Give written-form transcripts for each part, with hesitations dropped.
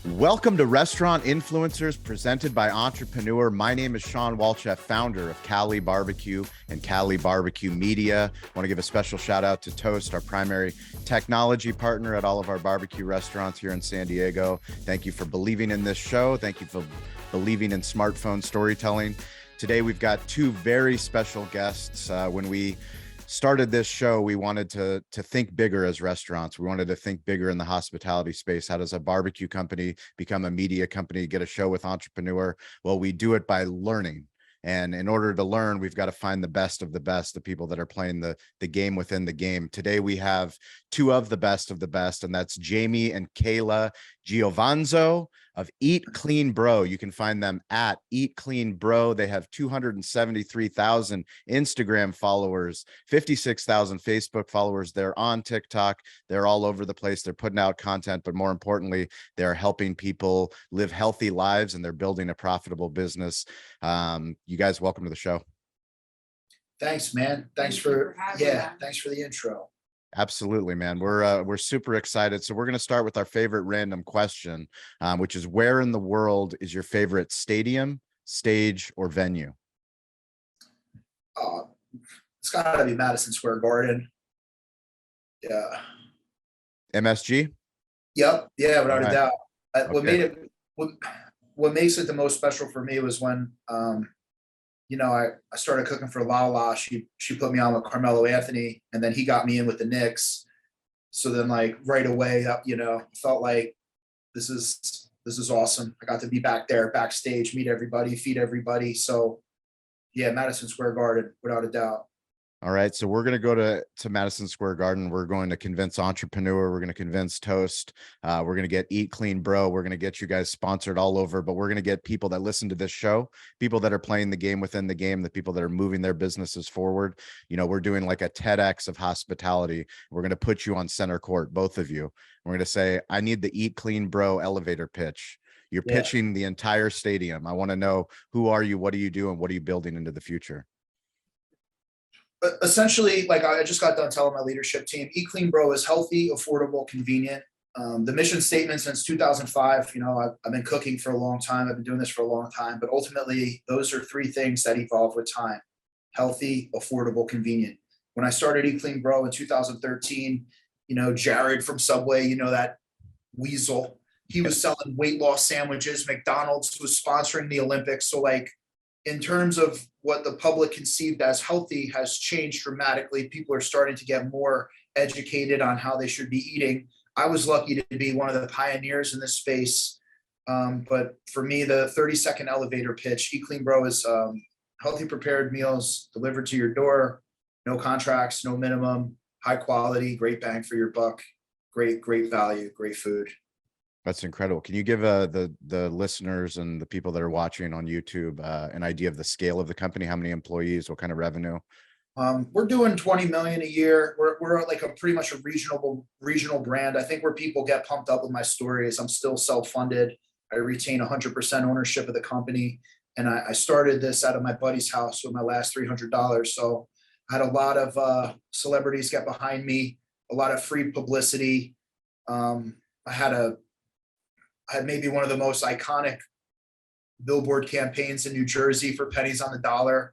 Welcome to Restaurant Influencers presented by Entrepreneur. My name is Sean Walchef, founder of Cali Barbecue and Cali Barbecue Media. I want to give a special shout out to Toast, our primary technology partner at all of our barbecue restaurants here in San Diego. Thank you for believing in this show. Thank you for believing in smartphone storytelling. Today, we've got two very special guests. When we started this show, we wanted to think bigger as restaurants. We wanted to think bigger in the hospitality space. How does a barbecue company become a media company, get a show with Entrepreneur? Well, we do it by learning. And in order to learn, we've got to find the best of the best, the people that are playing the game within the game. Today, we have two of the best, and that's Jamie and Kayla Giovinazzo of Eat Clean Bro. You can find them at Eat Clean Bro. They have 273,000 Instagram followers, 56,000 Facebook followers. They're on TikTok. They're all over the place. They're putting out content, but more importantly, they're helping people live healthy lives and they're building a profitable business. You guys, welcome to the show. Thanks, man. Thanks for the intro. Absolutely, man. We're super excited. So we're going to start with our favorite random question, which is, where in the world is your favorite stadium, stage, or venue? It's got to be Madison Square Garden. Yeah. MSG? Yep. Yeah, without a doubt. Okay. What makes it the most special for me was when I started cooking for Lala. She put me on with Carmelo Anthony, and then he got me in with the Knicks. So then, like, right away, felt like this is awesome. I got to be back there, backstage, meet everybody, feed everybody. So yeah, Madison Square Garden, without a doubt. All right. So we're going to go to Madison Square Garden. We're going to convince Entrepreneur. We're going to convince Toast. We're going to get Eat Clean Bro. We're going to get you guys sponsored all over, but we're going to get people that listen to this show, people that are playing the game within the game, the people that are moving their businesses forward. We're doing like a TEDx of hospitality. We're going to put you on center court, both of you. We're going to say, I need the Eat Clean Bro elevator pitch. You're pitching the entire stadium. I want to know, who are you? What do you do? And what are you building into the future? Essentially, like, I just got done telling my leadership team, Eat Clean Bro is healthy, affordable, convenient. The mission statement since 2005, I've been cooking for a long time. I've been doing this for a long time, but ultimately those are three things that evolve with time: healthy, affordable, convenient. When I started Eat Clean Bro in 2013, Jared from Subway, that weasel, he was selling weight loss sandwiches. McDonald's was sponsoring the Olympics. So, like, in terms of what the public conceived as healthy has changed dramatically. People are starting to get more educated on how they should be eating. I was lucky to be one of the pioneers in this space. But for me, the 30-second elevator pitch, Eat Clean Bro is healthy prepared meals delivered to your door, no contracts, no minimum, high quality, great bang for your buck, great value, great food. That's incredible. Can you give the listeners and the people that are watching on YouTube an idea of the scale of the company? How many employees? What kind of revenue? We're doing 20 million a year. We're like pretty much a regional brand. I think where people get pumped up with my story is I'm still self-funded. I retain 100% ownership of the company, and I started this out of my buddy's house with my last $300. So I had a lot of celebrities get behind me, a lot of free publicity. I had maybe one of the most iconic billboard campaigns in New Jersey for pennies on the dollar.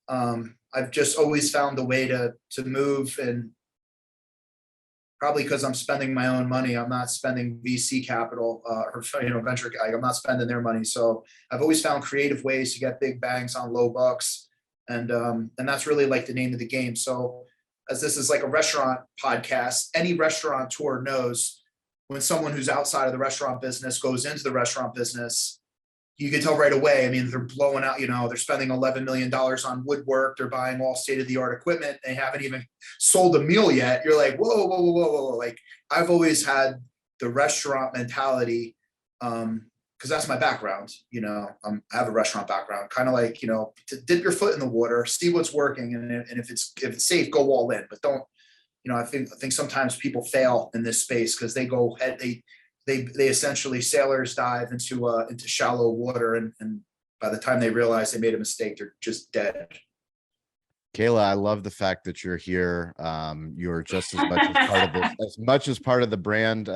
I've just always found a way to move, and probably because I'm spending my own money, I'm not spending VC capital or venture. I'm not spending their money. So I've always found creative ways to get big bangs on low bucks, and that's really like the name of the game. So, as this is like a restaurant podcast, any restaurateur knows, when someone who's outside of the restaurant business goes into the restaurant business, you can tell right away. I mean, they're blowing out, they're spending $11 million on woodwork. They're buying all state-of-the-art equipment. They haven't even sold a meal yet. You're like, whoa. Like, I've always had the restaurant mentality, because that's my background. I have a restaurant background, kind of like, to dip your foot in the water, see what's working. And if it's safe, go all in, but don't. I think sometimes people fail in this space because they go ahead, they essentially sailors dive into shallow water, and by the time they realize they made a mistake, they're just dead. Kayla, I love the fact that you're here. You're just as much as part of this, as much as part of the brand.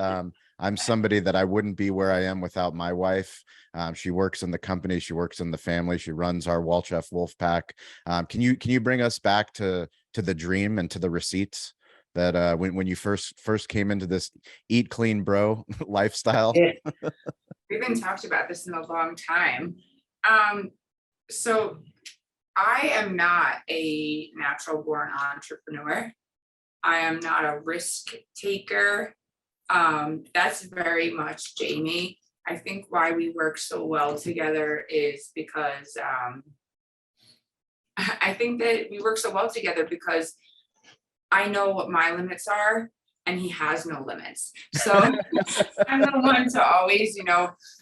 I'm somebody that I wouldn't be where I am without my wife. She works in the company, she works in the family, she runs our Walchef Wolfpack. Can you bring us back to the dream and to the receipts that when you first came into this eat clean bro lifestyle? Yeah. We've been talked about this in a long time. So I am not a natural born entrepreneur. I am not a risk taker. That's very much Jamie. I think why we work so well together is because I think that we work so well together because I know what my limits are and he has no limits. So I'm the one to always,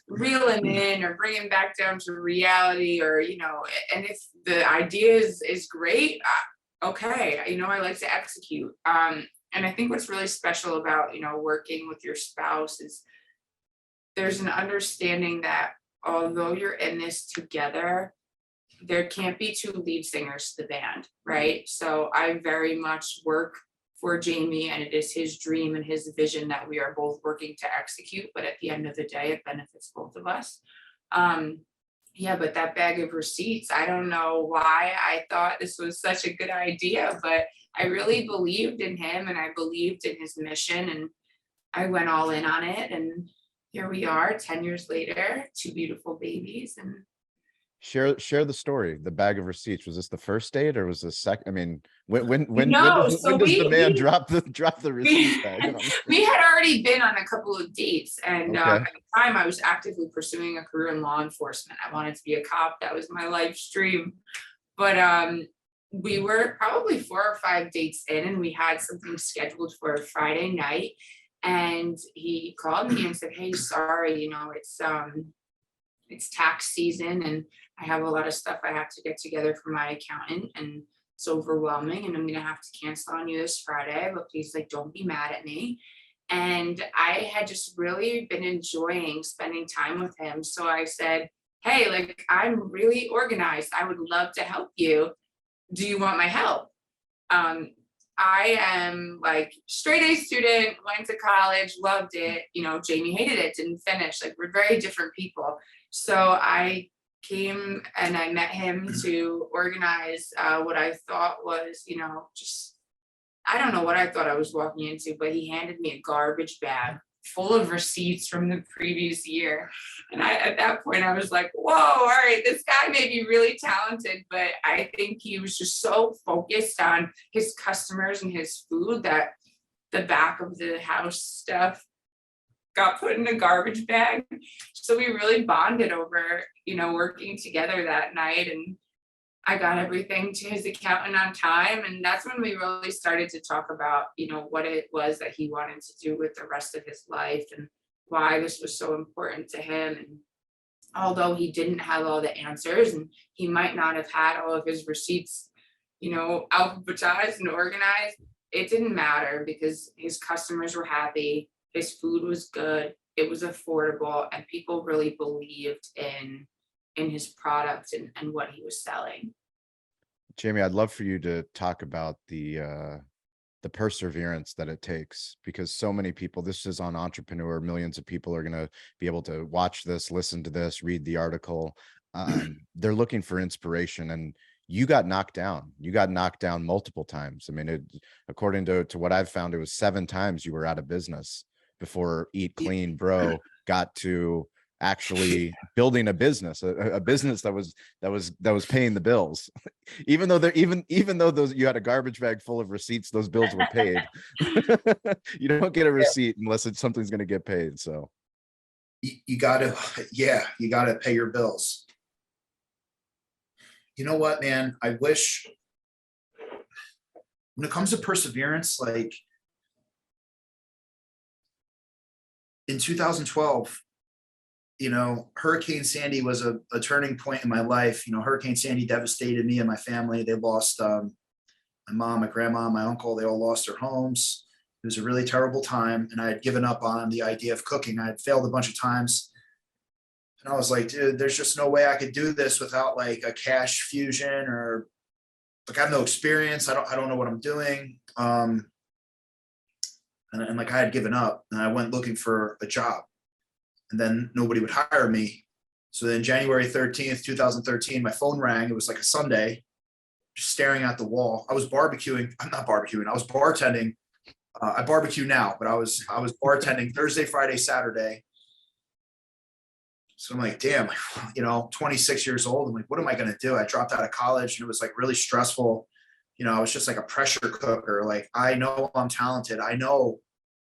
reel him in or bring him back down to reality, or, and if the idea is great, okay, I like to execute. And I think what's really special about, working with your spouse is there's an understanding that although you're in this together, there can't be two lead singers to the band, right? So I very much work for Jamie, and it is his dream and his vision that we are both working to execute. But at the end of the day, it benefits both of us. Yeah, but that bag of receipts, I don't know why I thought this was such a good idea, but I really believed in him and I believed in his mission, and I went all in on it. And here we are 10 years later, two beautiful babies. And Share the story. The bag of receipts. Was this the first date or was this second? I mean, when No, does, so when does the man we- drop the receipt bag? we had already been on a couple of dates, and Okay. at the time I was actively pursuing a career in law enforcement. I wanted to be a cop. That was my life's dream. But we were probably 4 or 5 dates in, and we had something scheduled for a Friday night. And he called me and said, "Hey, sorry, it's tax season and I have a lot of stuff I have to get together for my accountant, and it's overwhelming, and I'm gonna have to cancel on you this Friday, but please, don't be mad at me." And I had just really been enjoying spending time with him. So I said, "Hey, I'm really organized. I would love to help you. Do you want my help?" I am straight A student, went to college, loved it. Jamie hated it, didn't finish. We're very different people. So I came and I met him to organize what I thought was, just, I don't know what I thought I was walking into, but he handed me a garbage bag full of receipts from the previous year. And at that point, I was like, whoa, all right, this guy may be really talented, but I think he was just so focused on his customers and his food that the back of the house stuff got put in a garbage bag. So we really bonded over, working together that night. And I got everything to his accountant on time. And that's when we really started to talk about, what it was that he wanted to do with the rest of his life and why this was so important to him. And although he didn't have all the answers and he might not have had all of his receipts, alphabetized and organized, it didn't matter because his customers were happy, his food was good, it was affordable, and people really believed in his product and what he was selling. Jamie, I'd love for you to talk about the perseverance that it takes, because so many people, this is on Entrepreneur, millions of people are going to be able to watch this, listen to this, read the article. They're looking for inspiration, and you got knocked down. You got knocked down multiple times. I mean, according to what I've found, it was 7 times you were out of business before Eat Clean Bro got to actually building a business, a business that was paying the bills. even though those, you had a garbage bag full of receipts, those bills were paid. You don't get a receipt unless something's going to get paid. So you gotta pay your bills. You know what, man? I wish, when it comes to perseverance, in 2012, Hurricane Sandy was a turning point in my life. Hurricane Sandy devastated me and my family. They lost my mom, my grandma, my uncle. They all lost their homes. It was a really terrible time. And I had given up on the idea of cooking. I had failed a bunch of times. And I was like, dude, there's just no way I could do this without a cash fusion, or I have no experience. I don't know what I'm doing. and like I had given up, and I went looking for a job, and then nobody would hire me. So then January 13th, 2013, my phone rang. It was like a Sunday, just staring at the wall. I was barbecuing. I'm not barbecuing. I was bartending. I barbecue now, but I was bartending Thursday, Friday, Saturday. So I'm like, damn, 26 years old. I'm like, what am I going to do? I dropped out of college and it was like really stressful. I was just like a pressure cooker. Like, I know I'm talented. I know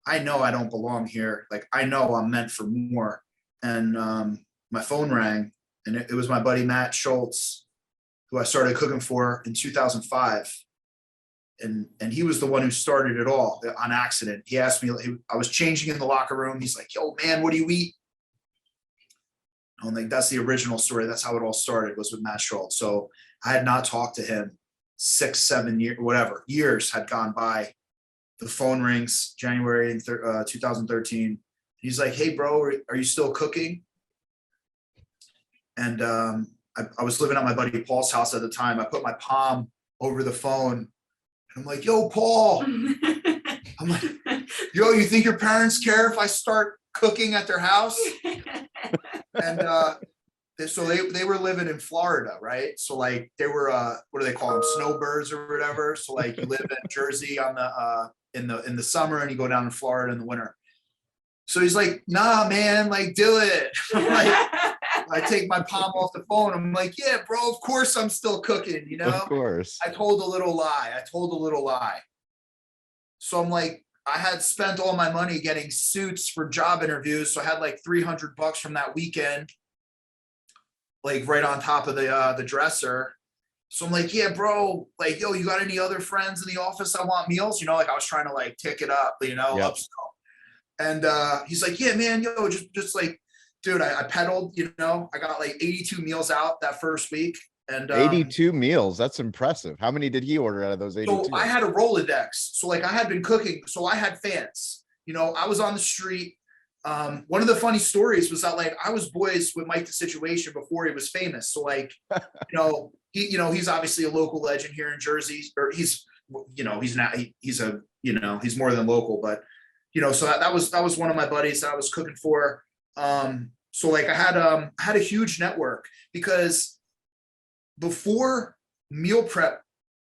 I don't belong here. Like, I know I'm meant for more. And my phone rang, and it was my buddy, Matt Schultz, who I started cooking for in 2005. And he was the one who started it all on accident. He asked me, I was changing in the locker room. He's like, yo, man, what do you eat? I'm like, that's the original story. That's how it all started, was with Matt Schultz. So I had not talked to him 6, 7 years, whatever, years had gone by. The phone rings, January 2013. He's like, hey, bro, are you still cooking? And I was living at my buddy Paul's house at the time. I put my palm over the phone. And I'm like, yo, Paul. I'm like, yo, you think your parents care if I start cooking at their house? And so they were living in Florida, right? So like they were what do they call them, snowbirds or whatever. So like you live in Jersey on the in the summer and you go down to Florida in the winter. So he's like, nah, man, like do it. I'm like, I take my palm off the phone. I'm like, yeah, bro, of course I'm still cooking, Of course. I told a little lie. So I'm like, I had spent all my money getting suits for job interviews. So I had like $300 from that weekend, like right on top of the dresser. So I'm like, yeah, bro, like, yo, you got any other friends in the office that want meals? Like I was trying to like tick it up, Yep. upsell. And he's like, yeah, man, yo, just like, dude, I peddled, I got like 82 meals out that first week. And 82 meals. That's impressive. How many did he order out of those 82? So I had a Rolodex. So like I had been cooking. So I had fans, I was on the street. One of the funny stories was that like I was boys with Mike the Situation before he was famous. So like, he's obviously a local legend here in Jersey, or he's not, he's more than local, but so that was one of my buddies that I was cooking for. So like I had a huge network, because before meal prep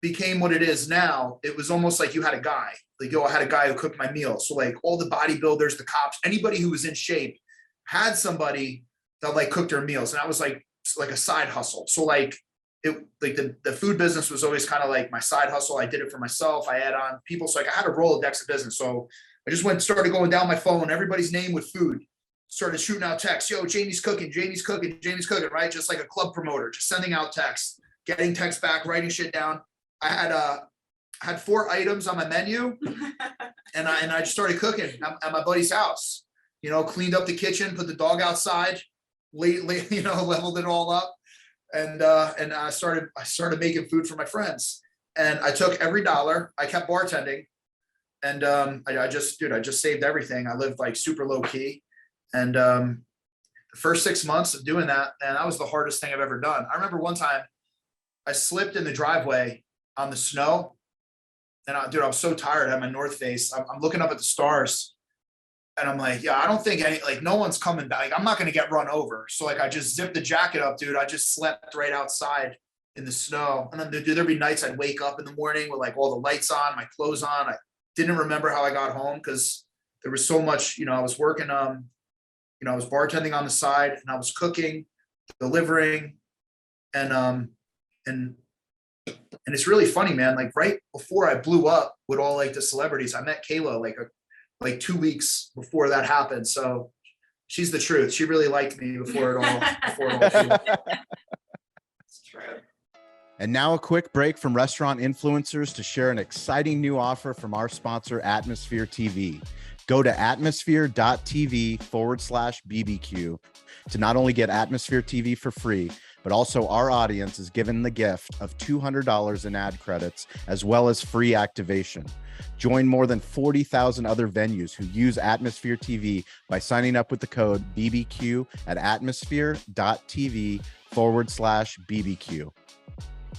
became what it is now, it was almost like you had a guy, like, I had a guy who cooked my meals. So like all the bodybuilders, the cops, anybody who was in shape had somebody that like cooked their meals. And that was like a side hustle. So like the food business was always kind of like my side hustle. I did it for myself. I add on people. So like I had a Rolodex of business. So I just started going down my phone, everybody's name with food, started shooting out texts. Yo, Jamie's cooking, right? Just like a club promoter, just sending out texts, getting texts back, writing shit down. I had 4 items on my menu, and I just started cooking at my buddy's house. Cleaned up the kitchen, put the dog outside, leveled it all up, and I started making food for my friends. And I took every dollar. I kept bartending, and I just saved everything. I lived like super low key, and the first 6 months of doing that, and that was the hardest thing I've ever done. I remember one time I slipped in the driveway on the snow, and I was so tired. I had my North Face. I'm looking up at the stars, and I'm like, yeah, I don't think no one's coming back. Like, I'm not going to get run over. So like, I just zipped the jacket up, dude. I just slept right outside in the snow. And then there'd be nights I'd wake up in the morning with like all the lights on, my clothes on. I didn't remember how I got home, because there was so much, I was working, I was bartending on the side, and I was cooking, delivering, and it's really funny, man. Like right before I blew up with all like the celebrities, I met Kayla like 2 weeks before that happened. So she's the truth. She really liked me before it all. It's true. And now a quick break from restaurant influencers to share an exciting new offer from our sponsor, Atmosphere TV. Go to atmosphere.tv/BBQ to not only get Atmosphere TV for free, but also our audience is given the gift of $200 in ad credits, as well as free activation. Join more than 40,000 other venues who use Atmosphere TV by signing up with the code BBQ at atmosphere.tv/BBQ.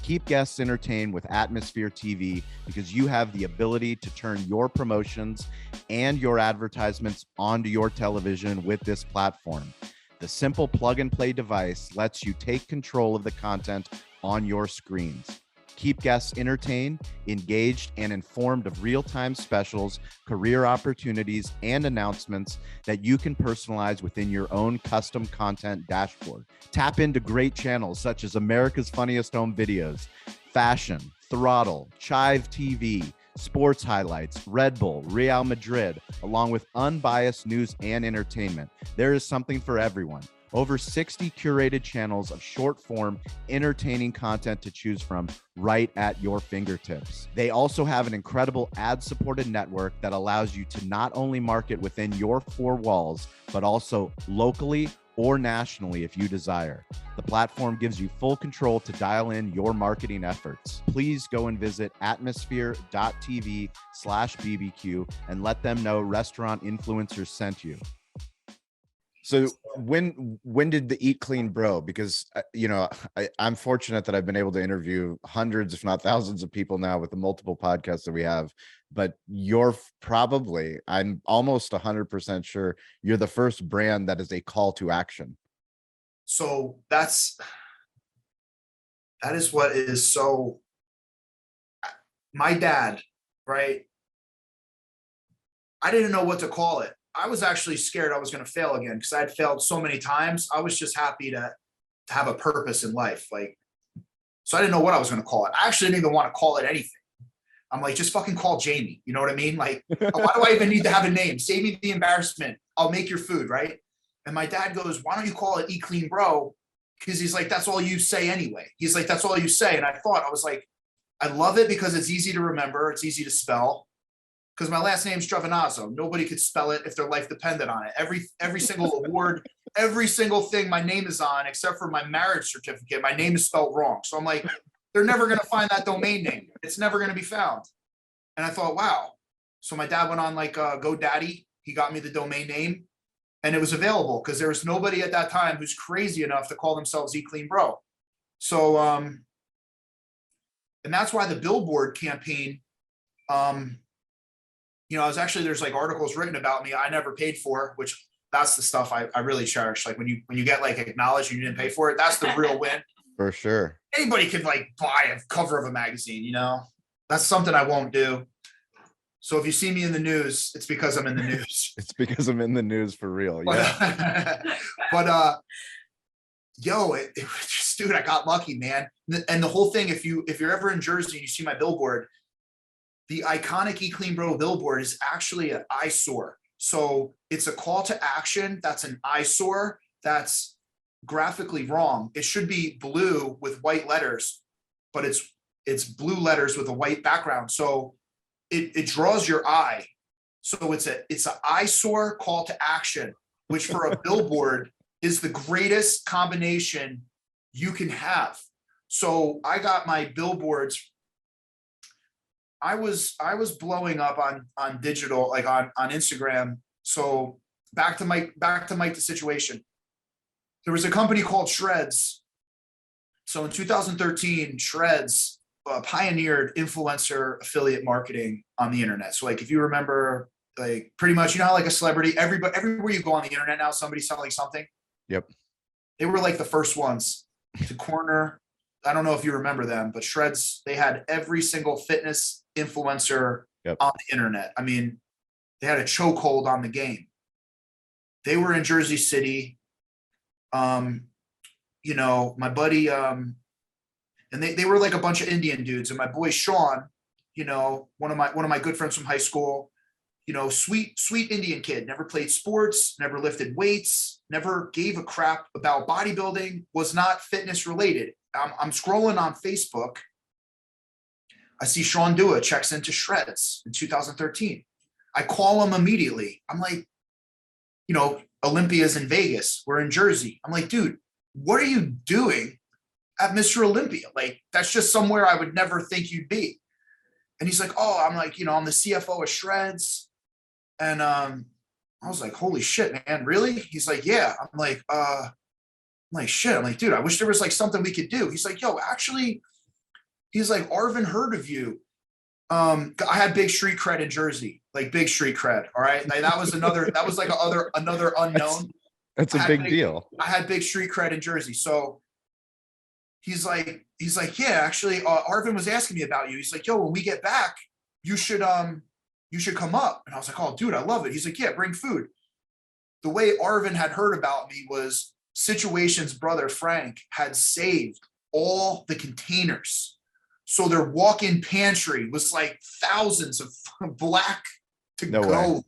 Keep guests entertained with Atmosphere TV because you have the ability to turn your promotions and your advertisements onto your television with this platform. The simple plug and play device lets you take control of the content on your screens. Keep guests entertained, engaged, and informed of real-time specials, career opportunities, and announcements that you can personalize within your own custom content dashboard. Tap into great channels such as America's Funniest Home Videos, Fashion, Throttle, Chive TV, Sports Highlights, Red Bull, Real Madrid, along with unbiased news and entertainment. There is something for everyone. Over 60 curated channels of short form, entertaining content to choose from right at your fingertips. They also have an incredible ad-supported network that allows you to not only market within your four walls, but also locally or nationally if you desire. The platform gives you full control to dial in your marketing efforts. Please go and visit atmosphere.tv/BBQ and let them know Restaurant Influencers sent you. So when did the Eat Clean Bro? Because I'm fortunate that I've been able to interview hundreds, if not thousands, of people now with the multiple podcasts that we have. But you're probably, I'm almost 100% sure, you're the first brand that is a call to action. So that is what is so. My dad, right? I didn't know what to call it. I was actually scared I was going to fail again because I had failed so many times. I was just happy to have a purpose in life. So I didn't know what I was going to call it. I actually didn't even want to call it anything. I'm like, just fucking call Jamie. You know what I mean? Like, why do I even need to have a name? Save me the embarrassment. I'll make your food, right? And my dad goes, why don't you call it Eat Clean Bro? Because he's like, that's all you say anyway. He's like, that's all you say. And I was like, I love it because it's easy to remember. It's easy to spell. Because my last name's Giovinazzo. Nobody could spell it if their life depended on it. Every single award, every single thing my name is on, except for my marriage certificate, my name is spelled wrong. So I'm like, they're never going to find that domain name. It's never going to be found. And I thought, wow. So my dad went on GoDaddy. He got me the domain name and it was available because there was nobody at that time who's crazy enough to call themselves Eat Clean Bro. So, and that's why the billboard campaign, there's articles written about me I never paid for, which that's the stuff I really cherish. Like when you get acknowledged and you didn't pay for it, that's the real win. For sure. Anybody can buy a cover of a magazine, that's something I won't do. So if you see me in the news, it's because I'm in the news. It's because I'm in the news for real. Yeah. But dude, I got lucky, man. And the whole thing, if you're ever in Jersey and you see my billboard, the iconic Eat Clean Bro billboard is actually an eyesore. So it's a call to action. That's an eyesore. That's graphically wrong. It should be blue with white letters, but it's blue letters with a white background. So it draws your eye. So it's an eyesore call to action, which for a billboard is the greatest combination you can have. So I got my billboards. I was blowing up on digital, on Instagram. So back to Mike, the situation. There was a company called Shreds. So in 2013, Shreds pioneered influencer affiliate marketing on the internet. So if you remember, pretty much, how a celebrity, everywhere you go on the internet now, somebody's selling something. Yep. They were the first ones to corner. I don't know if you remember them, but Shreds, they had every single fitness influencer on the internet. I mean, they had a chokehold on the game. They were in Jersey City. My buddy, and they were a bunch of Indian dudes. And my boy Sean, one of my good friends from high school, sweet Indian kid, never played sports, never lifted weights, never gave a crap about bodybuilding, was not fitness related. I'm scrolling on Facebook. I see Sean Dua checks into Shreds in 2013. I call him immediately. I'm like, Olympia's in Vegas. We're in Jersey. I'm like, dude, what are you doing at Mr. Olympia? That's just somewhere I would never think you'd be. And he's like, oh, I'm I'm the CFO of Shreds. And I was like, holy shit, man, really? He's like, yeah. I'm like, shit. I'm like, dude, I wish there was something we could do. He's like, yo, actually, he's like, Arvin heard of you. I had big street cred in Jersey, like big street cred. All right. Like that was like another unknown. That's a big deal. I had big street cred in Jersey. So he's like, yeah, actually, Arvin was asking me about you. He's like, yo, when we get back, you should come up. And I was like, oh, dude, I love it. He's like, yeah, bring food. The way Arvin had heard about me was Situation's brother, Frank, had saved all the containers. So their walk-in pantry was like thousands of black to go.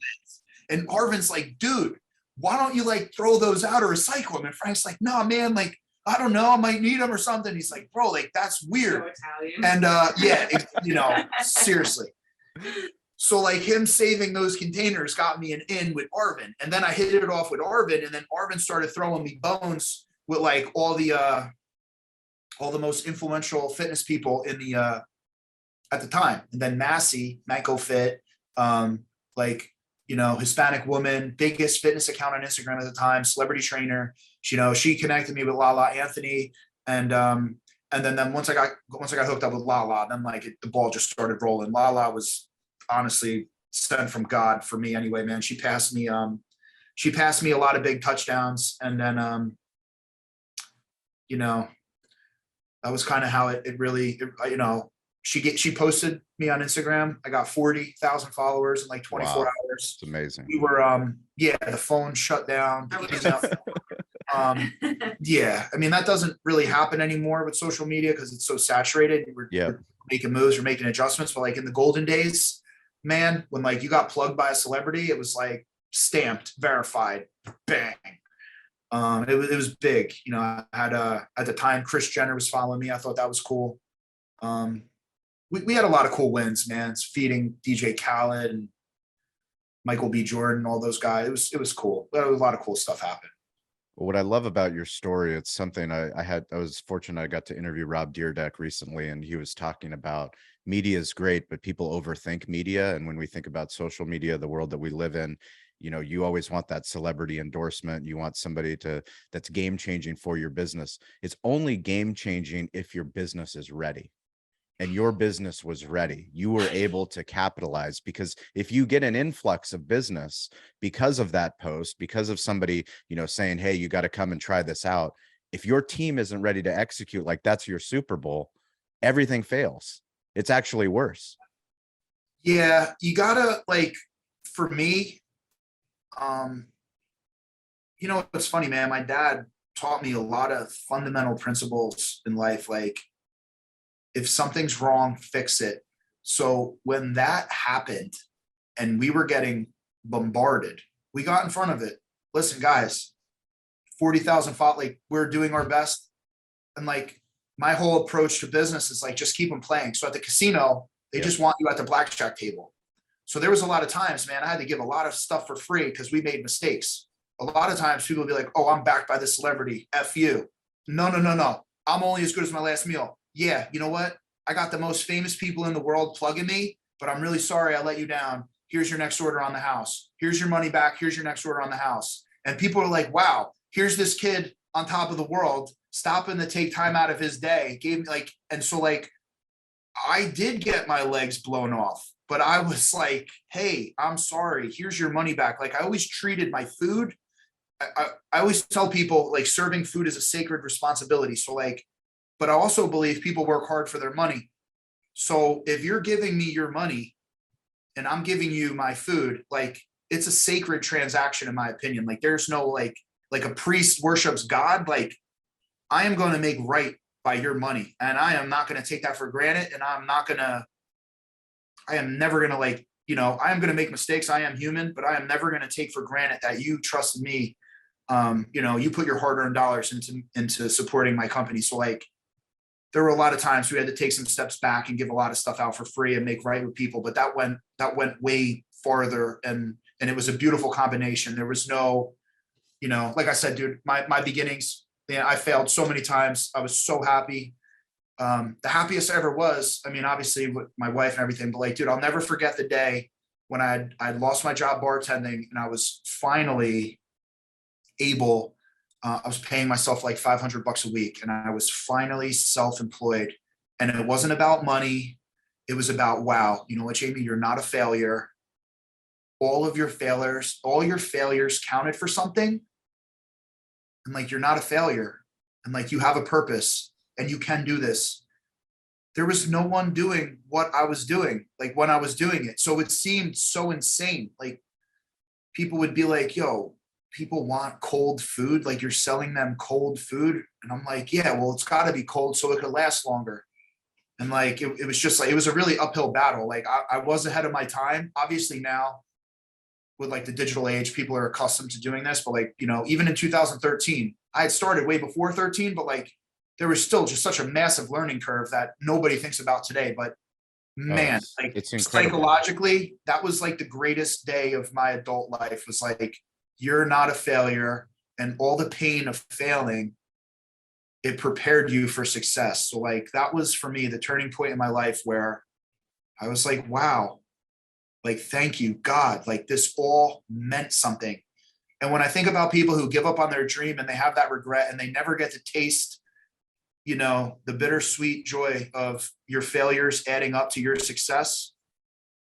And Arvin's like, dude, why don't you like throw those out or recycle them? And Frank's like, no, man, like, I don't know, I might need them or something. He's like, bro, like that's weird. So Italian. And yeah, seriously. So like him saving those containers got me an in with Arvin. And then I hit it off with Arvin, and then Arvin started throwing me bones with like all the most influential fitness people in the at the time. And then Massey, Manco Fit, Hispanic woman, biggest fitness account on Instagram at the time, celebrity trainer. She connected me with Lala Anthony. And then once I got hooked up with Lala, then like the ball just started rolling. Lala was honestly sent from God for me anyway, man. She passed me a lot of big touchdowns. And then that was kind of how it really, she posted me on Instagram. I got 40,000 followers in like 24 hours. It's amazing. We were, the phone shut down. Yeah. I mean, that doesn't really happen anymore with social media because it's so saturated. We're making moves, we're making adjustments. But like in the golden days, man, when like you got plugged by a celebrity, it was like stamped, verified, bang. It was big. I had at the time Kris Jenner was following me. I thought that was cool. We had a lot of cool wins, man. It's feeding DJ Khaled and Michael B. Jordan, all those guys. It was cool. A lot of cool stuff happened. What I love about your story, it's something I was fortunate. I got to interview Rob Dyrdek recently, and he was talking about media is great, but people overthink media. And when we think about social media, the world that we live in, you always want that celebrity endorsement. You want somebody that's game changing for your business. It's only game changing if your business is ready. And your business was ready. You were able to capitalize, because if you get an influx of business because of that post, because of somebody, saying, hey, you got to come and try this out. If your team isn't ready to execute, like that's your Super Bowl, everything fails. It's actually worse. Yeah. You gotta for me, it's funny, man. My dad taught me a lot of fundamental principles in life. Like, if something's wrong, fix it. So when that happened and we were getting bombarded, we got in front of it. Listen, guys, 40,000 fought, like we're doing our best. And like my whole approach to business is like, just keep them playing. So at the casino, they just want you at the blackjack table. So there was a lot of times, man, I had to give a lot of stuff for free because we made mistakes. A lot of times people would be like, oh, I'm backed by this celebrity. F you. No. I'm only as good as my last meal. Yeah, you know what? I got the most famous people in the world plugging me, but I'm really sorry I let you down. Here's your next order on the house. Here's your money back. Here's your next order on the house. And people are like, wow, here's this kid on top of the world, stopping to take time out of his day. And so I did get my legs blown off, but I was like, hey, I'm sorry. Here's your money back. Like I always treated my food. I always tell people like serving food is a sacred responsibility. So but I also believe people work hard for their money. So if you're giving me your money and I'm giving you my food, like it's a sacred transaction, in my opinion. Like there's no like a priest worships God. Like I am going to make right by your money, and I am not going to take that for granted. And I am never going to I am going to make mistakes. I am human, but I am never going to take for granted that you trusted me. You put your hard-earned dollars into supporting my company. So there were a lot of times we had to take some steps back and give a lot of stuff out for free and make right with people. But that went way farther, and it was a beautiful combination. There was no, like I said, dude, my beginnings, I failed so many times. I was so happy. The happiest I ever was, I mean, obviously with my wife and everything, but dude, I'll never forget the day when I lost my job bartending and I was finally able, I was paying myself like $500 a week, and I was finally self-employed. And it wasn't about money. It was about, wow, you know what, Jamie, you're not a failure. All your failures counted for something. And like, you're not a failure. And like, you have a purpose and you can do this. There was no one doing what I was doing, like when I was doing it. So it seemed so insane. Like people would be like, yo, people want cold food. Like you're selling them cold food. And I'm like, yeah, well, it's got to be cold so it could last longer. And like, it was just like, it was a really uphill battle. Like I was ahead of my time. Obviously now with like the digital age, people are accustomed to doing this, but like, you know, even in 2013, I had started way before 13, but like there was still just such a massive learning curve that nobody thinks about today. But man, like it's incredible. psychologically, that was like the greatest day of my adult life, was like, you're not a failure, and all the pain of failing, it prepared you for success. So like that was for me the turning point in my life where I was like, wow, like, thank you, God, like this all meant something. And when I think about people who give up on their dream and they have that regret and they never get to taste, you know, the bittersweet joy of your failures adding up to your success,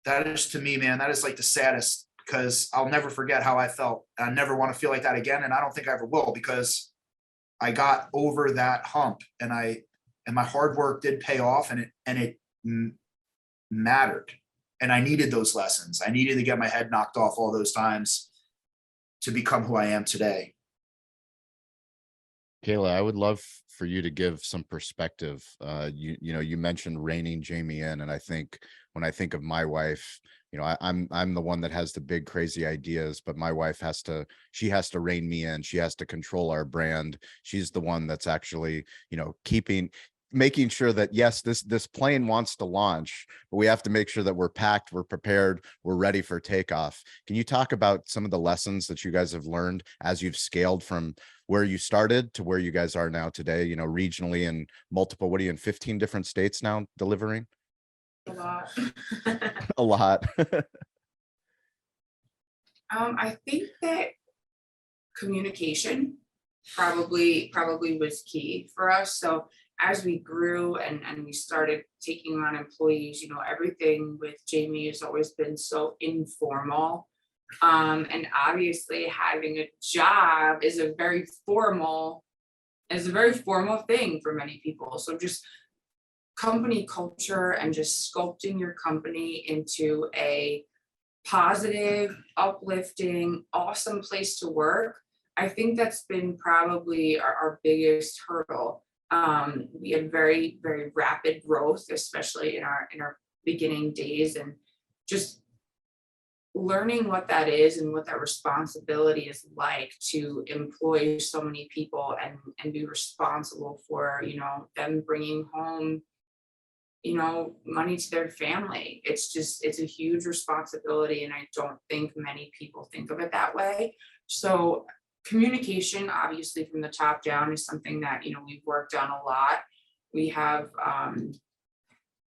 that is, to me, man, that is like the saddest, because I'll never forget how I felt. I never want to feel like that again. And I don't think I ever will, because I got over that hump, and my hard work did pay off, and it mattered. And I needed those lessons. I needed to get my head knocked off all those times to become who I am today. Kayla, I would love for you to give some perspective. You know, you mentioned reining Jamie in, and I think when I think of my wife, you know, I'm the one that has the big crazy ideas, but my wife she has to rein me in. She has to control our brand. She's the one that's actually, you know, making sure that, yes, this plane wants to launch, but we have to make sure that we're packed, we're prepared, we're ready for takeoff. Can you talk about some of the lessons that you guys have learned as you've scaled from where you started to where you guys are now today, you know, regionally and multiple, what are you in 15 different states now delivering? A lot. A lot. I think that communication probably was key for us. So as we grew and we started taking on employees, you know, everything with Jamie has always been so informal. And obviously having a job is a very formal thing for many people. So just company culture and just sculpting your company into a positive, uplifting, awesome place to work. I think that's been probably our biggest hurdle. We had very, very rapid growth, especially in our beginning days, and just learning what that is and what that responsibility is like to employ so many people and be responsible for, you know, them bringing home, you know, money to their family. It's a huge responsibility, and I don't think many people think of it that way. So communication, obviously from the top down, is something that, you know, we've worked on a lot. We have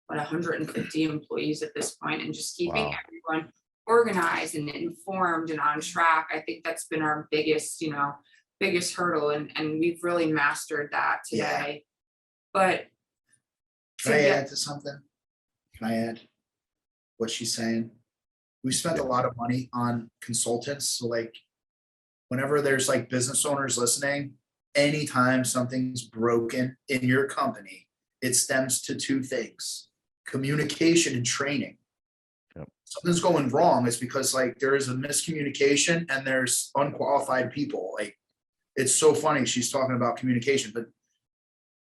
150 employees at this point, and just keeping Wow. everyone organized and informed and on track. I think that's been our biggest hurdle, and we've really mastered that today. But Can I add to something? Can I add what she's saying? We spent a lot of money on consultants. So like, whenever there's like business owners listening, anytime something's broken in your company, it stems to two things: communication and training. Yep. Something's going wrong, it's because like there is a miscommunication and there's unqualified people. Like, it's so funny she's talking about communication, but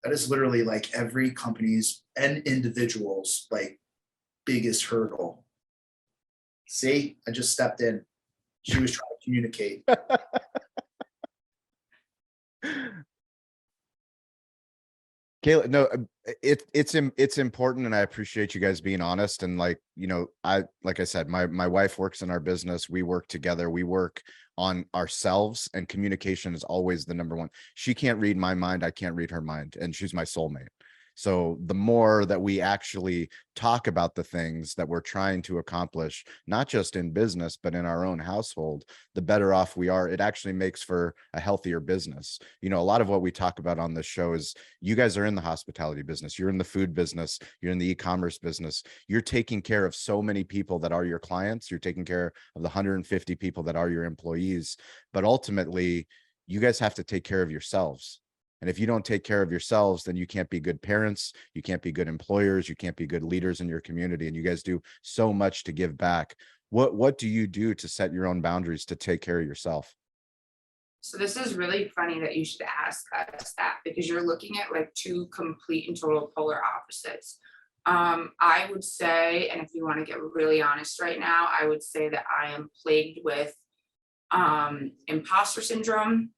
that is literally like every company's and individual's like biggest hurdle. See, I just stepped in. She was trying to communicate. Kayla, no, it's important, and I appreciate you guys being honest. And like, you know, like I said, my wife works in our business. We work together. We work on ourselves, and communication is always the number one. She can't read my mind. I can't read her mind, and she's my soulmate. So the more that we actually talk about the things that we're trying to accomplish, not just in business, but in our own household, the better off we are. It actually makes for a healthier business. You know, a lot of what we talk about on this show is you guys are in the hospitality business, you're in the food business, you're in the e-commerce business, you're taking care of so many people that are your clients, you're taking care of the 150 people that are your employees, but ultimately you guys have to take care of yourselves. And if you don't take care of yourselves, then you can't be good parents, you can't be good employers, you can't be good leaders in your community. And you guys do so much to give back. What do you do to set your own boundaries to take care of yourself? So this is really funny that you should ask us that, because you're looking at like two complete and total polar opposites. I would say, and if you want to get really honest right now, I would say that I am plagued with imposter syndrome,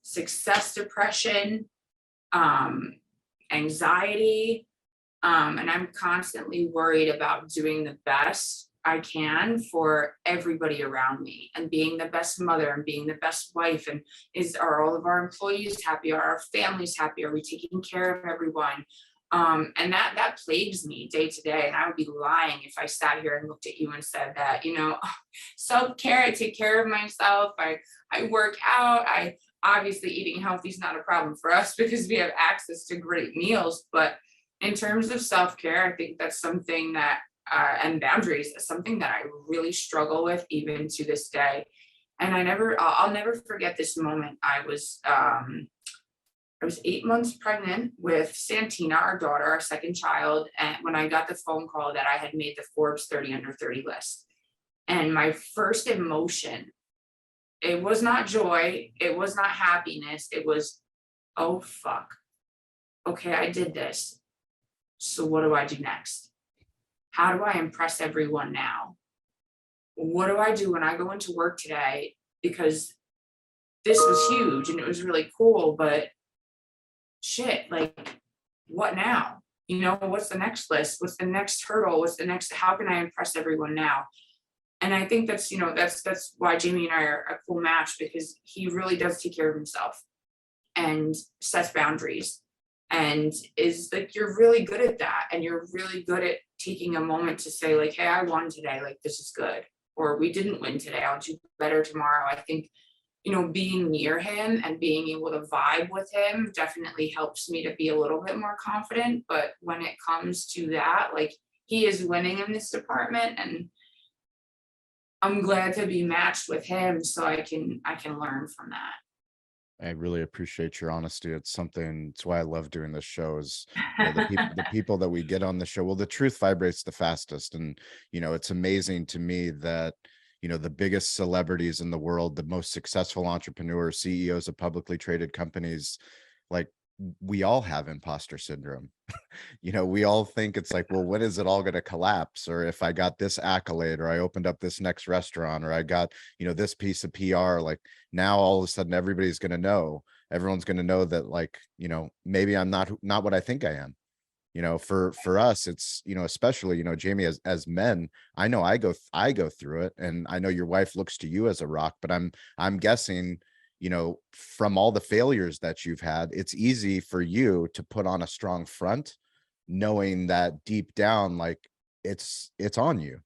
success depression, anxiety, and I'm constantly worried about doing the best I can for everybody around me and being the best mother and being the best wife. And are all of our employees happy? Are our families happy? Are we taking care of everyone? And that plagues me day to day. And I would be lying if I sat here and looked at you and said that, self-care, I take care of myself. I work out. I obviously eating healthy is not a problem for us because we have access to great meals. But in terms of self-care, I think that's something that, and boundaries is something that I really struggle with even to this day. And I'll never forget this moment. I was 8 months pregnant with Santina, our daughter, our second child. And when I got the phone call that I had made the Forbes 30 under 30 list, and my first emotion, it was not joy, it was not happiness, it was, oh fuck, okay, I did this. So what do I do next? How do I impress everyone now? What do I do when I go into work today? Because this was huge and it was really cool, but shit, like, what now? What's the next list? What's the next hurdle? How can I impress everyone now? And I think that's why Jamie and I are a cool match, because he really does take care of himself and sets boundaries and is like, you're really good at that. And you're really good at taking a moment to say like, hey, I won today. Like, this is good. Or we didn't win today. I'll do better tomorrow. I think, being near him and being able to vibe with him definitely helps me to be a little bit more confident. But when it comes to that, like, he is winning in this department, and I'm glad to be matched with him so I can learn from that. I really appreciate your honesty. It's why I love doing this show is, the people that we get on the show. Well, the truth vibrates the fastest. And, it's amazing to me that, the biggest celebrities in the world, the most successful entrepreneurs, CEOs of publicly traded companies, like, we all have imposter syndrome. We all think it's like, well, when is it all going to collapse? Or if I got this accolade, or I opened up this next restaurant, or I got, this piece of PR, like, now all of a sudden everybody's going to know, everyone's going to know that, like, maybe I'm not what I think I am. For us, it's, especially, Jamie, as men, I know I go through it, and I know your wife looks to you as a rock, but I'm guessing, from all the failures that you've had, it's easy for you to put on a strong front, knowing that deep down, like, it's on you.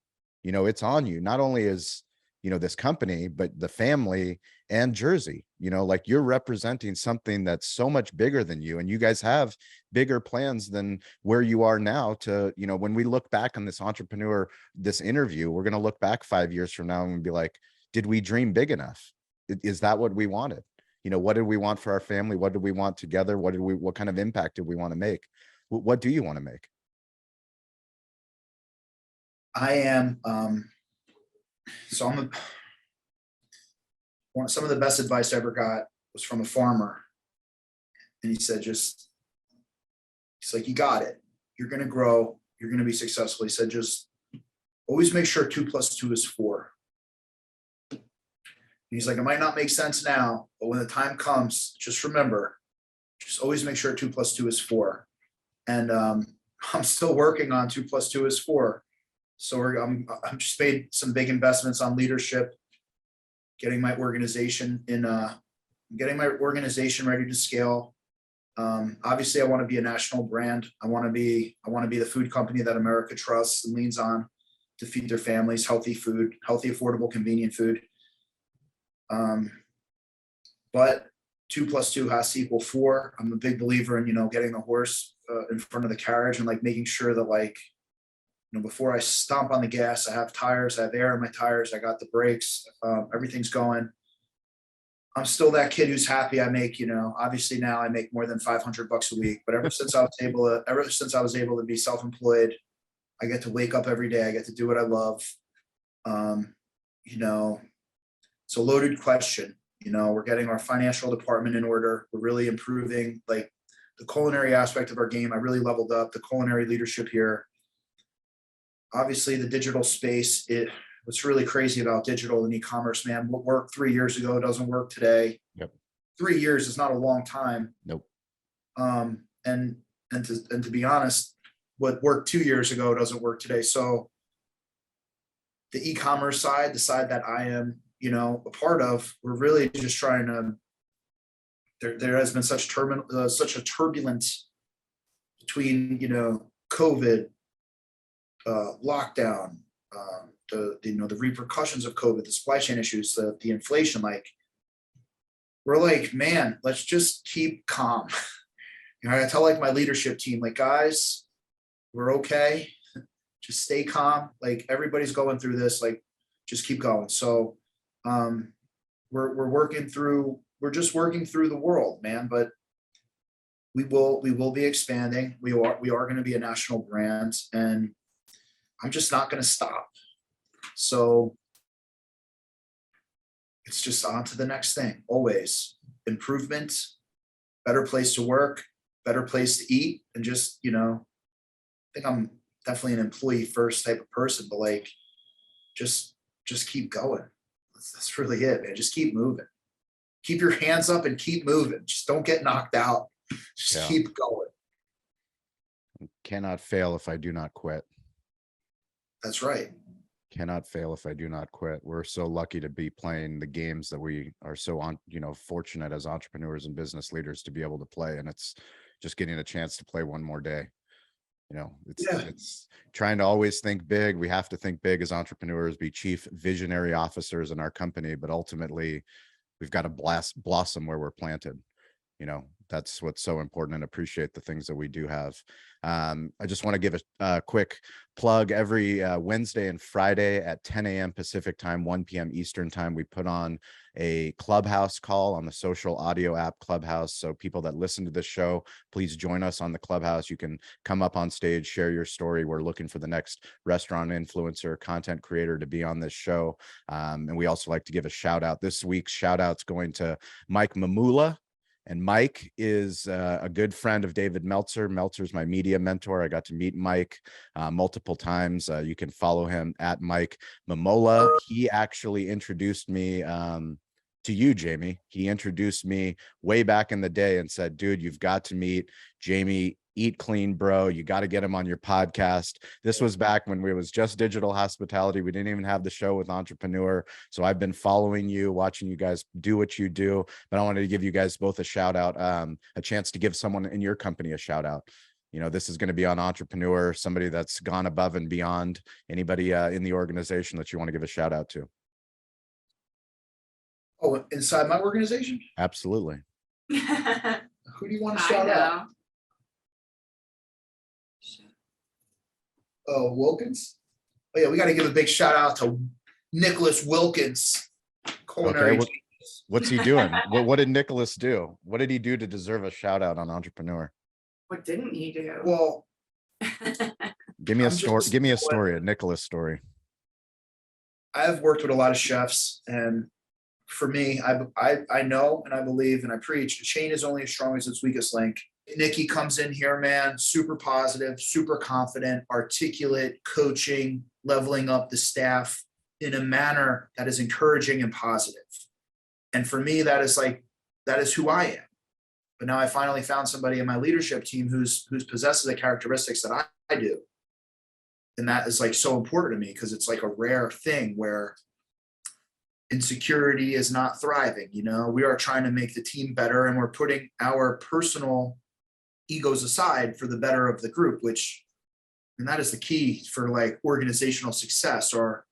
It's on you. Not only is, this company, but the family and Jersey, like, you're representing something that's so much bigger than you. And you guys have bigger plans than where you are now to, when we look back on this interview, we're going to look back 5 years from now and be like, did we dream big enough? Is that what we wanted? What did we want for our family? What did we want together? What kind of impact did we want to make? What do you want to make? I am, so some of the best advice I ever got was from a farmer. And he said, he's like, you got it. You're going to grow. You're going to be successful. He said, just always make sure 2 + 2 is 4. And he's like, it might not make sense now, but when the time comes, just remember, just always make sure 2 + 2 is 4. And I'm still working on 2 + 2 is 4. So I'm just made some big investments on leadership, getting my organization ready to scale. Obviously I want to be a national brand. I want to be the food company that America trusts and leans on to feed their families healthy food, healthy, affordable, convenient food. But 2 + 2 has to equal 4. I'm a big believer in, getting the horse in front of the carriage and like making sure that like, before I stomp on the gas, I have tires, I have air in my tires, I got the brakes, everything's going. I'm still that kid who's happy. I make, obviously now I make more than $500 a week, but ever since I was able to be self-employed, I get to wake up every day. I get to do what I love. It's a loaded question. We're getting our financial department in order. We're really improving like the culinary aspect of our game. I really leveled up the culinary leadership here. Obviously the digital space, what's really crazy about digital and e-commerce, man, what worked 3 years ago doesn't work today. Yep. 3 years is not a long time. Nope. And to be honest, what worked 2 years ago doesn't work today. So the e-commerce side, the side that I am, a part of, we're really just trying to, there has been such a turbulence between, COVID, lockdown, the repercussions of COVID, the supply chain issues, the inflation, like we're like, man, let's just keep calm. I tell like my leadership team, like, guys, we're okay. Just stay calm. Like everybody's going through this, like just keep going. So we're just working through the world, man, but we will be expanding. We are going to be a national brand, and I'm just not going to stop. So it's just on to the next thing. Always improvement, better place to work, better place to eat, and just, I think I'm definitely an employee first type of person, but like, just keep going. That's really it, man. Just keep moving. Keep your hands up and keep moving. Just don't get knocked out. Just keep going. Cannot fail if I do not quit. That's right. Cannot fail if I do not quit. We're so lucky to be playing the games that we are so fortunate as entrepreneurs and business leaders to be able to play. And it's just getting a chance to play one more day. It's trying to always think big. We have to think big as entrepreneurs, be chief visionary officers in our company, but ultimately we've got to blossom where we're planted. That's what's so important, and appreciate the things that we do have. I just want to give a quick plug. Every Wednesday and Friday at 10 a.m. Pacific time, 1 p.m. Eastern time, we put on a Clubhouse call on the social audio app Clubhouse. So people that listen to this show, please join us on the Clubhouse. You can come up on stage, share your story. We're looking for the next restaurant influencer, content creator to be on this show. And we also like to give a shout out. This week's shout out's going to Mike Mamula. And Mike is a good friend of David Meltzer. Meltzer's my media mentor. I got to meet Mike multiple times. You can follow him at Mike Mamola. He actually introduced me to you, Jamie. He introduced me way back in the day and said, dude, you've got to meet Jamie. Eat Clean, bro. You got to get him on your podcast. This was back when we was just digital hospitality. We didn't even have the show with Entrepreneur. So I've been following you, watching you guys do what you do. But I wanted to give you guys both a shout out, a chance to give someone in your company a shout out. This is going to be on Entrepreneur, somebody that's gone above and beyond. Anybody in the organization that you want to give a shout out to? Oh, inside my organization? Absolutely. Who do you want to shout out? Oh, Wilkins? Oh yeah, we got to give a big shout out to Nicholas Wilkins. Culinary. Okay, what's he doing? What did Nicholas do? What did he do to deserve a shout out on Entrepreneur? What didn't he do? Well, give me a story. Give me a story, a Nicholas story. I've worked with a lot of chefs, and for me, I know and I believe and I preach, a chain is only as strong as its weakest link. Nikki comes in here, man, super positive, super confident, articulate, coaching, leveling up the staff in a manner that is encouraging and positive. And for me, that is who I am. But now I finally found somebody in my leadership team who's possesses the characteristics that I do. And that is like so important to me, because it's like a rare thing where insecurity is not thriving. We are trying to make the team better, and we're putting our personal egos aside for the better of the group, and that is the key for like organizational success, or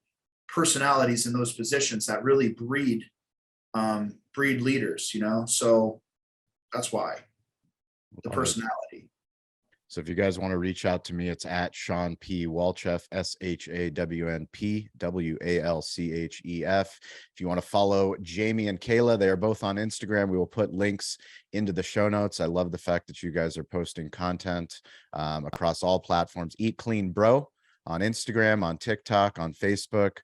personalities in those positions that really breed leaders, so that's why the personality. So if you guys want to reach out to me, it's at Sean P. Walchef, ShawnPWalchef. If you want to follow Jamie and Kayla, they are both on Instagram. We will put links into the show notes. I love the fact that you guys are posting content across all platforms. Eat Clean Bro on Instagram, on TikTok, on Facebook.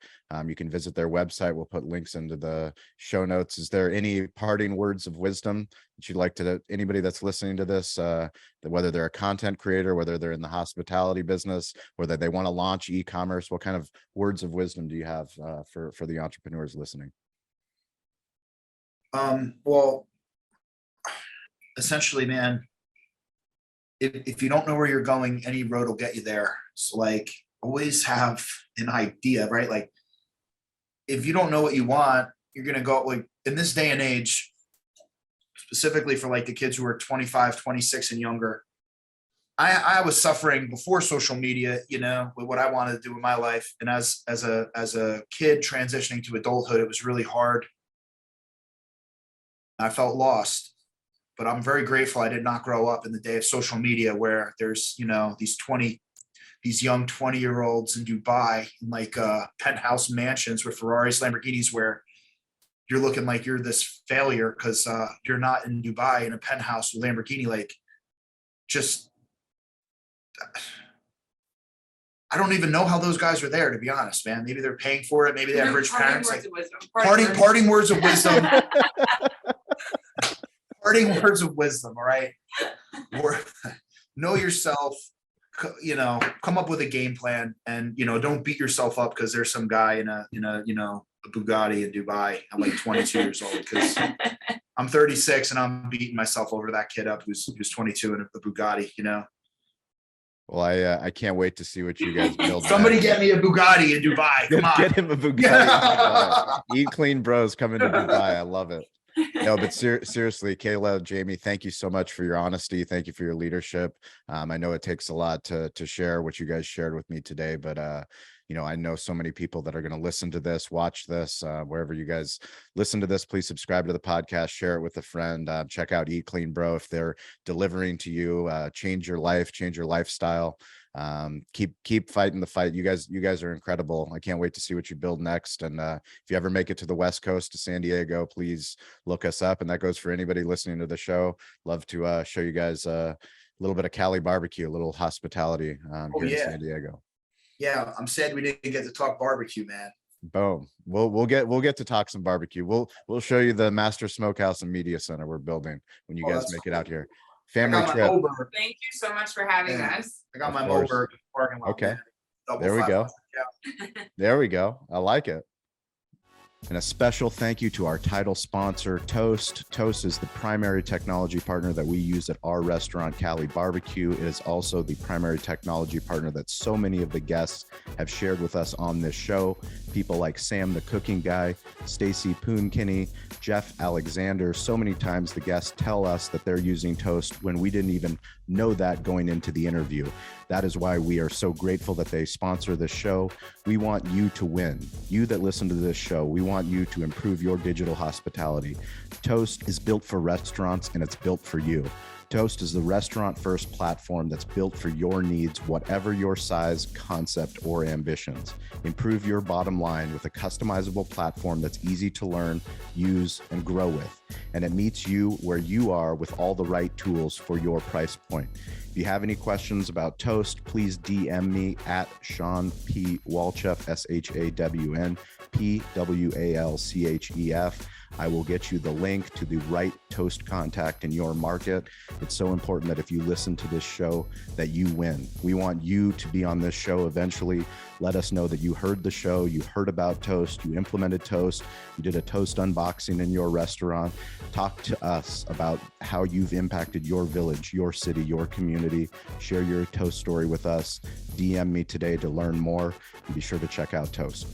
You can visit their website. We'll put links into the show notes. Is there any parting words of wisdom that you'd like to anybody that's listening to this, whether they're a content creator, whether they're in the hospitality business, whether they want to launch e-commerce? What kind of words of wisdom do you have for the entrepreneurs listening? Well, essentially, man, if you don't know where you're going, any road will get you there. So like, always have an idea, right? Like, if you don't know what you want, you're going to go, like, in this day and age, specifically for like the kids who are 25, 26 and younger, I was suffering before social media, with what I wanted to do in my life. And as a kid transitioning to adulthood, it was really hard. I felt lost, but I'm very grateful I did not grow up in the day of social media, where there's, these young 20-year-olds in Dubai in like penthouse mansions with Ferraris, Lamborghinis, where you're looking like you're this failure because you're not in Dubai in a penthouse with Lamborghini. Like, just, I don't even know how those guys are there, to be honest, man. Maybe they're paying for it. Maybe they have rich parents. Like, parting words of wisdom. Parting words of wisdom. All right. Or know yourself. Come up with a game plan, and don't beat yourself up because there's some guy in a Bugatti in Dubai. I'm like 22 years old, because I'm 36 and I'm beating myself over that kid up who's 22 in a Bugatti. Well, I can't wait to see what you guys build. Somebody get me a Bugatti in Dubai. Come on, get him a Bugatti. Eat Clean Bros coming to Dubai. I love it. No, but seriously, Kayla, Jamie, thank you so much for your honesty. Thank you for your leadership. I know it takes a lot to share what you guys shared with me today, but I know so many people that are going to listen to this, watch this, wherever you guys listen to this. Please subscribe to the podcast, share it with a friend. Check out Eat Clean Bro if they're delivering to you. Change your life, change your lifestyle. Keep fighting the fight. You guys are incredible. I can't wait to see what you build next. And if you ever make it to the West Coast, to San Diego, please look us up. And that goes for anybody listening to the show. Love to show you guys a little bit of Cali barbecue, a little hospitality here in San Diego. Yeah, I'm sad we didn't get to talk barbecue, man. Boom. We'll get to talk some barbecue. We'll show you the Master Smokehouse and Media Center we're building when you guys make it out here. Family trip. Thank you so much for having us. I got my Moberg parking lot. Okay. There we go. Yeah. There we go. I like it. And a special thank you to our title sponsor, Toast. Toast is the primary technology partner that we use at our restaurant, Cali Barbecue. It is also the primary technology partner that so many of the guests have shared with us on this show. People like Sam, the cooking guy, Stacy Poonkinney, Jeff Alexander. So many times the guests tell us that they're using Toast when we didn't even know that going into the interview. That is why we are so grateful that they sponsor this show. We want you to win. You that listen to this show, we want you to improve your digital hospitality. Toast is built for restaurants, and it's built for you. Toast is the restaurant-first platform that's built for your needs, whatever your size, concept, or ambitions. Improve your bottom line with a customizable platform that's easy to learn, use, and grow with. And it meets you where you are with all the right tools for your price point. If you have any questions about Toast, please DM me at Sean P. Walchef, ShawnPWalchef. I will get you the link to the right Toast contact in your market. It's so important that if you listen to this show, that you win. We want you to be on this show eventually. Let us know that you heard the show, you heard about Toast, you implemented Toast, you did a Toast unboxing in your restaurant. Talk to us about how you've impacted your village, your city, your community. Share your Toast story with us. DM me today to learn more, and be sure to check out Toast.